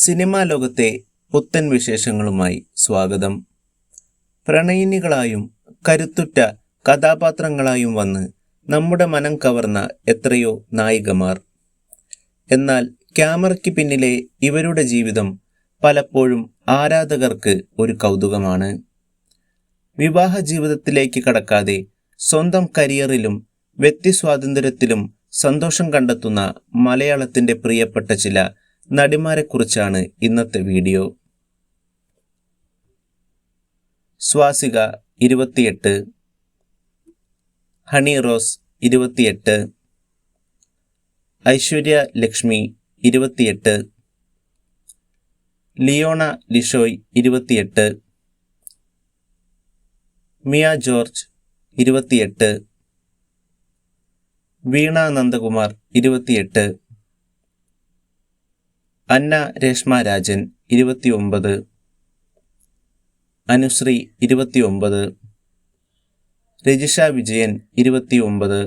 Cinema ലോകത്തെ പുത്തൻ വിശേഷങ്ങളുമായി സ്വാഗതം. പ്രണയിനികളായും കരുത്തുറ്റ കഥാപാത്രങ്ങളായും വന്ന് നമ്മുടെ മനം കവർന്ന എത്രയോ നായികമാർ. എന്നാൽ ക്യാമറയ്ക്ക് പിന്നിലെ ഇവരുടെ ജീവിതം പലപ്പോഴും ആരാധകർക്ക് ഒരു കൗതുകമാണ്. വിവാഹ ജീവിതത്തിലേക്ക് കടക്കാതെ സ്വന്തം കരിയറിലും വ്യക്തിസ്വാതന്ത്ര്യത്തിലും സന്തോഷം കണ്ടെത്തുന്ന മലയാളത്തിൻ്റെ പ്രിയപ്പെട്ട ചില നടിമാരെക്കുറിച്ചാണ് ഇന്നത്തെ വീഡിയോ. സ്വാസിക 28, ഹണി റോസ് 28, ഐശ്വര്യ ലക്ഷ്മി 28, ലിയോണ ലിഷോയ് 28, മിയ ജോർജ് 28, വീണ നന്ദകുമാർ 28, അന്ന രേഷ്മ രാജൻ 29, അനുശ്രീ 29, രജിഷ വിജയൻ 29,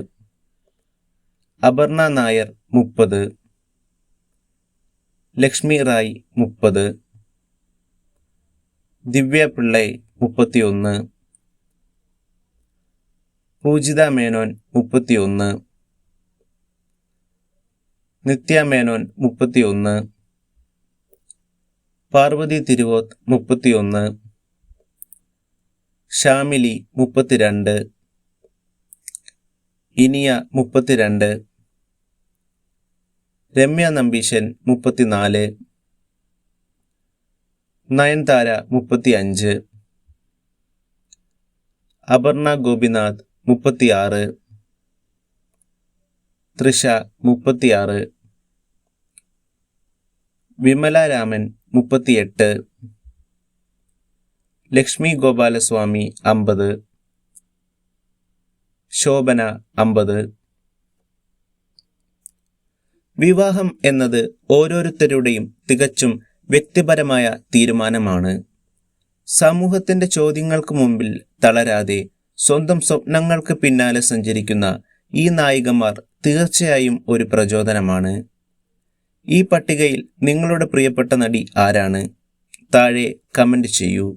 അപർണ നായർ 30, ലക്ഷ്മി റായ് 30, ദിവ്യ പിള്ളൈ 31, പൂജിത മേനോൻ 31, നിത്യ മേനോൻ 31, പാർവതി തിരുവോത്ത് 31, ഷാമിലി 32, ഇനിയ 32, രമ്യ നമ്പീശൻ 34, നയൻതാര 35, അപർണ ഗോപിനാഥ് 36, തൃഷ 36, വിമല രാമൻ 38, ലക്ഷ്മി ഗോപാലസ്വാമി 50, ശോഭന 50. വിവാഹം എന്നത് ഓരോരുത്തരുടെയും തികച്ചും വ്യക്തിപരമായ തീരുമാനമാണ്. സമൂഹത്തിൻ്റെ ചോദ്യങ്ങൾക്ക് മുമ്പിൽ തളരാതെ സ്വന്തം സ്വപ്നങ്ങൾക്ക് പിന്നാലെ സഞ്ചരിക്കുന്ന ഈ നായികമാർ തീർച്ചയായും ഒരു പ്രചോദനമാണ്. ഈ പട്ടികയിൽ നിങ്ങളുടെ പ്രിയപ്പെട്ട നടി ആരാണ്? താഴെ കമൻറ്റ് ചെയ്യൂ.